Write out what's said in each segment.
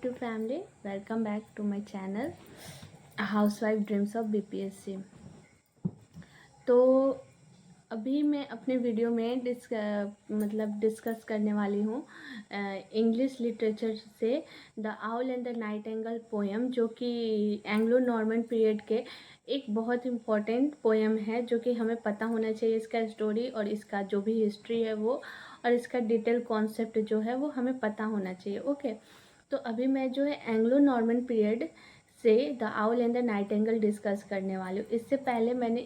supportive family, welcome back to my channel Housewife Dreams of BPSC। तो अभी मैं अपने वीडियो में डिस्कस करने वाली हूँ इंग्लिश लिटरेचर से the owl and the Nightingale poem, जो कि एंग्लो नॉर्मन पीरियड के एक बहुत इम्पॉर्टेंट पोएम है, जो कि हमें पता होना चाहिए इसका स्टोरी और इसका जो भी हिस्ट्री है वो, और इसका डिटेल कॉन्सेप्ट जो है वो हमें पता होना चाहिए। ओके, तो अभी मैं जो है एंग्लो नॉर्मन पीरियड से the owl and the Nightingale discuss करने वाली हूँ। इससे पहले मैंने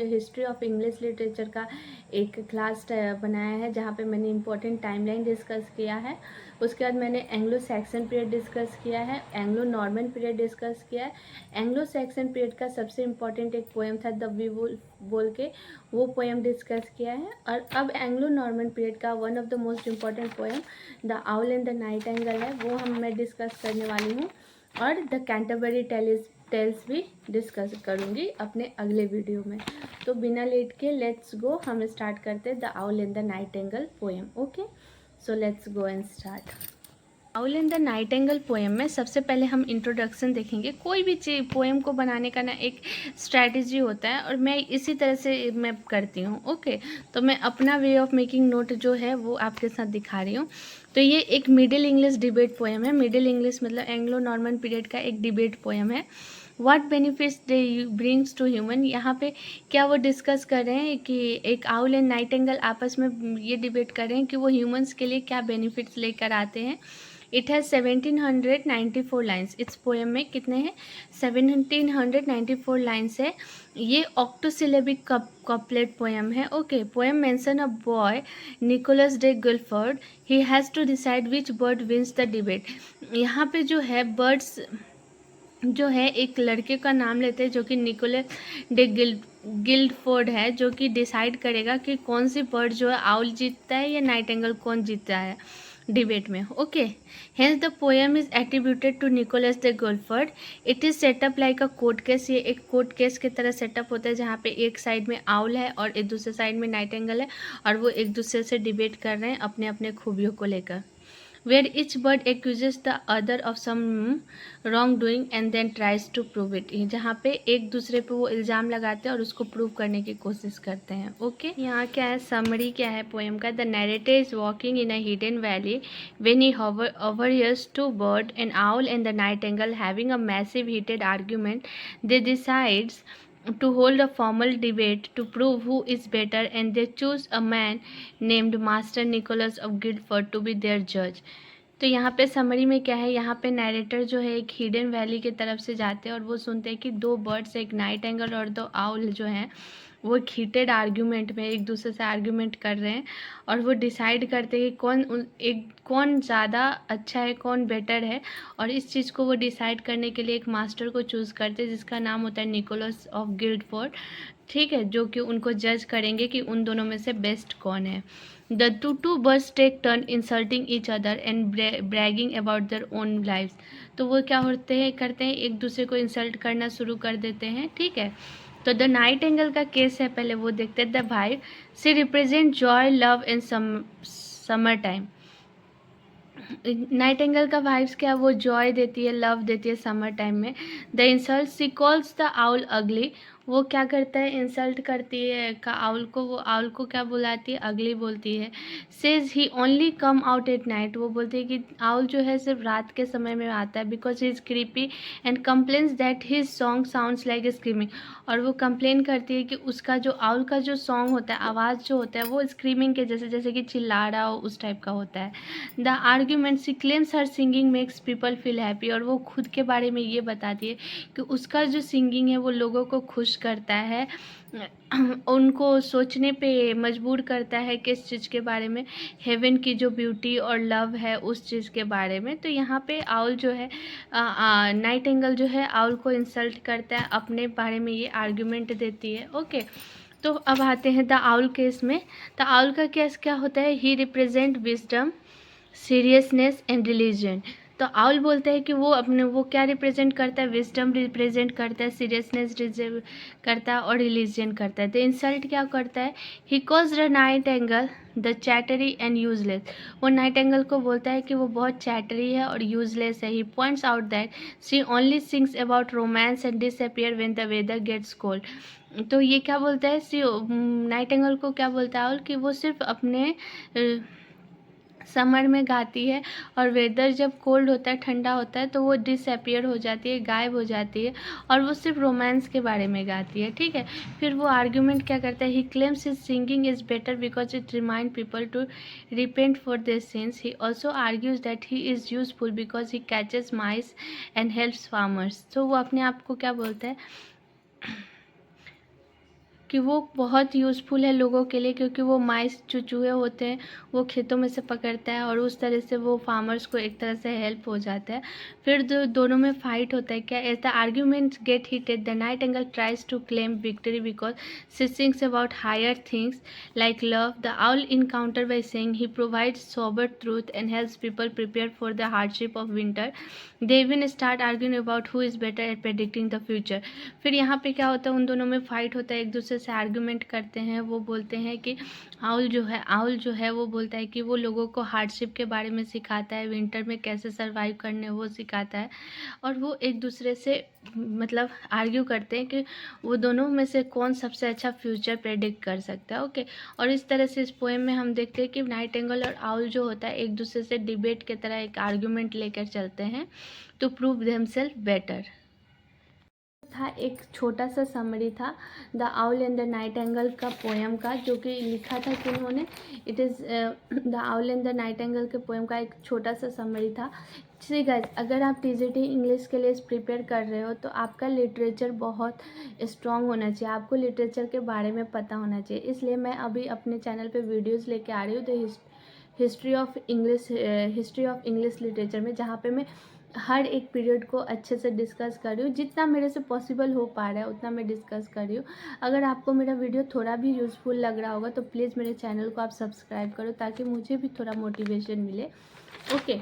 हिस्ट्री ऑफ इंग्लिश लिटरेचर का एक क्लास बनाया है, जहाँ पे मैंने इंपॉर्टेंट टाइमलाइन डिस्कस किया है। उसके बाद मैंने एंग्लो सैक्सन पीरियड डिस्कस किया है, एंग्लो नॉर्मन पीरियड डिस्कस किया है। एंग्लो सैक्सन पीरियड का सबसे इम्पॉर्टेंट एक पोएम था द वी बोल के, वो पोएम डिस्कस किया है। और अब एंग्लो नॉर्मन पीरियड का one of the most important poem the owl and the Nightingale है, वो मैं डिस्कस करने वाली हूँ। और द कैंटरबरी टेल्स भी डिस्कस करूँगी अपने अगले वीडियो में। तो बिना लेट के लेट्स गो, हम स्टार्ट करते हैं the owl and the Nightingale poem. Okay, so let's go and start. Owl and the Nightingale poem में सबसे पहले हम इंट्रोडक्शन देखेंगे। कोई भी चीज़ पोएम को बनाने का ना एक स्ट्रैटेजी होता है, और मैं इसी तरह से मैं करती हूँ। ओके, तो मैं अपना वे ऑफ मेकिंग नोट जो है वो आपके साथ दिखा रही हूँ। तो ये एक मिडिल इंग्लिश डिबेट पोएम है। मिडिल इंग्लिश मतलब एंग्लो नॉर्मन पीरियड का एक डिबेट पोएम है। What benefits they bring to human, यहाँ पे क्या वो डिस्कस कर रहे हैं कि एक आउल एंड नाइटिंगेल आपस में ये डिबेट कर रहे हैं कि वो ह्यूमंस के लिए क्या बेनिफिट्स लेकर आते हैं। It has 1794 lines. इस पोएम में कितने हैं? 1794 लाइन्स है। ये ऑक्टोसिलेबिक कपलेट पोएम है। Okay, poem mention a boy Nicholas de Guildford, he has to decide which bird wins the debate. यहाँ पे जो है बर्ड्स जो है एक लड़के का नाम लेते हैं जो कि निकोलस डे गिल्डफोर्ड है, जो कि डिसाइड करेगा कि कौन सी बर्ड जो है आउल जीतता है या नाइटिंगेल कौन जीतता है डिबेट में। Okay, hence the poem is attributed to Nicholas the Guildford. It is set up like a court case. ये एक कोर्ट केस की तरह सेटअप होता है, जहाँ पे एक साइड में आउल है और एक दूसरे साइड में नाइटिंगेल है, और वो एक दूसरे से डिबेट कर रहे हैं अपने अपने खूबियों को लेकर। Where each bird accuses the other of some wrongdoing and then tries to prove it। जहाँ पे एक दूसरे पे वो इल्ज़ाम लगाते हैं और उसको प्रूव करने की कोशिश करते हैं। ओके, यहाँ क्या है, समरी क्या है पोएम का। The narrator is walking in a hidden valley when he overhears two birds, an owl and the nightingale, having a massive heated argument. They decides to hold a formal debate to prove who is better, and they choose a man named Master Nicholas of Guildford to be their judge। तो यहाँ पे summary में क्या है, यहाँ पे narrator जो है एक हिडन वैली की तरफ से जाते हैं और वो सुनते हैं कि दो बर्ड्स, एक नाइटिंगेल और दो आउल जो हैं वो एक हीटेड आर्ग्यूमेंट में एक दूसरे से आर्ग्यूमेंट कर रहे हैं, और वो डिसाइड करते हैं कि कौन ज़्यादा अच्छा है, कौन बेटर है। और इस चीज़ को वो डिसाइड करने के लिए एक मास्टर को चूज़ करते हैं, जिसका नाम होता है निकोलस ऑफ गिल्डफोर्ड। ठीक है, जो कि उनको जज करेंगे कि उन दोनों में से बेस्ट कौन है। The two birds take turn insulting each other and bragging about their own lives। तो वो क्या करते हैं एक दूसरे को इंसल्ट करना शुरू कर देते हैं। ठीक है, तो द नाइटिंगेल का केस है, पहले वो देखते हैं। The wife, she represent joy, love and summer time. Nightingale का वाइफ्स क्या, वो जॉय देती है, लव देती है समर टाइम में। The insult, she calls the owl ugly. वो क्या करता है, इंसल्ट करती है का आउल को, वो आउल को क्या बुलाती है, अगली बोलती है। Says he only come out at night, वो बोलती है कि आउल जो है सिर्फ रात के समय में आता है, because he is creepy and complains that his song sounds like screaming. और वो कंप्लेन करती है कि उसका जो आउल का जो सॉन्ग होता है, आवाज़ जो होता है, वो स्क्रीमिंग के जैसे, जैसे कि चिल्ला रहा हो उस टाइप का होता है। The argument, she claims her singing makes people feel happy. और वो खुद के बारे में ये बताती है कि उसका जो सिंगिंग है वो लोगों को खुश करता है, उनको सोचने पे मजबूर करता है किस चीज़ के बारे में, हेवन की जो ब्यूटी और लव है उस चीज़ के बारे में। तो यहाँ पे आउल जो है नाइटिंगेल जो है आउल को इंसल्ट करता है, अपने बारे में ये आर्ग्यूमेंट देती है। ओके, तो अब आते हैं द आउल केस में। द आउल का केस क्या होता है, he represent wisdom, seriousness and religion. तो आउल बोलते हैं कि वो अपने वो क्या रिप्रेजेंट करता है, विजडम रिप्रेजेंट करता है, सीरियसनेस करता है और रिलीजियन करता है। तो इंसल्ट क्या करता है, he calls the nightingale the chattery and useless. वो नाइट एंगल को बोलता है कि वो बहुत चैटरी है और यूजलेस है। He points out that she only sings about romance and disappear when the weather gets cold. तो ये क्या बोलता है, सी नाइट एंगल को क्या बोलता है कि वो सिर्फ अपने समर में गाती है और वेदर जब कोल्ड होता है, ठंडा होता है, तो वो डिसअपियर हो जाती है, गायब हो जाती है और वो सिर्फ रोमांस के बारे में गाती है। ठीक है, फिर वो आर्ग्यूमेंट क्या करता है, he claims his singing is better because it remind people to repent for their sins. He also argues that he is useful because he catches mice and helps farmers. तो वो अपने आप को क्या बोलता है कि वो बहुत यूज़फुल है लोगों के लिए, क्योंकि वो माइस जो चूहे होते हैं वो खेतों में से पकड़ता है और उस तरह से वो फार्मर्स को एक तरह से हेल्प हो जाता है। फिर दोनों में फाइट होता है। क्या as the argument get heated the nightingale tries to claim victory because she sings about higher things like love. The owl encounter by saying he provides sober truth and helps people prepare for the hardship of winter. They even start arguing about who is better at predicting the future. फिर यहाँ पे क्या होता है, उन दोनों में fight होता है, एक दूसरे से आर्गुमेंट करते हैं। वो बोलते हैं कि आउल जो है वो बोलता है कि वो लोगों को हार्डशिप के बारे में सिखाता है, विंटर में कैसे सरवाइव करने वो सिखाता है। और वो एक दूसरे से मतलब आर्ग्यू करते हैं कि वो दोनों में से कौन सबसे अच्छा फ्यूचर प्रेडिक्ट कर सकता है। ओके, और इस तरह से इस पोएम में हम देखते हैं कि नाइट एंगल और आउल जो होता है एक दूसरे से डिबेट की तरह एक आर्ग्यूमेंट लेकर चलते हैं टू प्रूव देमसेल्फ बेटर। था एक छोटा सा समरी था the owl and the nightingale का पोएम का, जो कि लिखा था किन्होंने, it is the owl and the nightingale के पोएम का एक छोटा सा समरी था। ठीक है, अगर आप टीजीटी इंग्लिश के लिए प्रिपेयर कर रहे हो तो आपका लिटरेचर बहुत स्ट्रॉन्ग होना चाहिए, आपको लिटरेचर के बारे में पता होना चाहिए। इसलिए मैं अभी अपने चैनल पे वीडियोस लेके आ रही हूँ the history of English literature में, जहाँ पे मैं हर एक पीरियड को अच्छे से डिस्कस कर रही हूँ। जितना मेरे से पॉसिबल हो पा रहा है उतना मैं डिस्कस कर रही हूँ। अगर आपको मेरा वीडियो थोड़ा भी यूज़फुल लग रहा होगा तो प्लीज़ मेरे चैनल को आप सब्सक्राइब करो, ताकि मुझे भी थोड़ा मोटिवेशन मिले। ओके,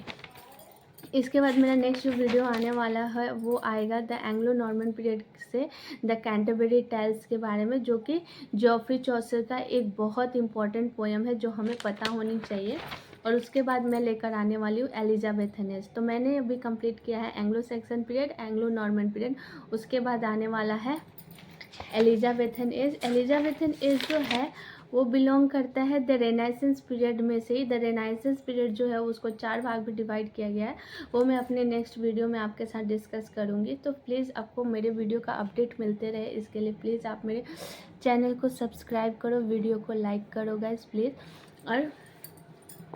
इसके बाद मेरा नेक्स्ट जो वीडियो आने वाला है वो आएगा द एंग्लो नॉर्मन पीरियड से द कैंटरबरी टेल्स के बारे में, जो कि जॉफ्री चौसर का एक बहुत इंपॉर्टेंट पोएम है जो हमें पता होनी चाहिए। और उसके बाद मैं लेकर आने वाली हूँ एलिजाबेथन एज। तो मैंने अभी कंप्लीट किया है Anglo Saxon period, Anglo Norman period, उसके बाद आने वाला है एलिजाबेथन एज। एलिजाबेथन एज जो है वो बिलोंग करता है द रेनाइसेंस पीरियड में से ही। द रेनाइसेंस पीरियड जो है उसको 4 भाग में डिवाइड किया गया है, वो मैं अपने नेक्स्ट वीडियो में आपके साथ डिस्कस करूँगी। तो प्लीज़ आपको मेरे वीडियो का अपडेट मिलते रहे, इसके लिए प्लीज़ आप मेरे चैनल को सब्सक्राइब करो, वीडियो को लाइक करो गाइस प्लीज़, और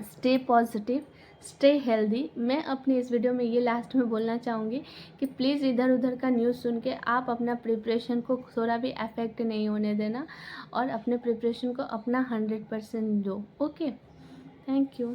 स्टे पॉजिटिव, स्टे हेल्दी। मैं अपनी इस वीडियो में ये लास्ट में बोलना चाहूँगी कि प्लीज़ इधर उधर का न्यूज़ सुन के आप अपना प्रिपरेशन को थोड़ा भी अफेक्ट नहीं होने देना, और अपने प्रिपरेशन को अपना 100% दो। Okay, thank you.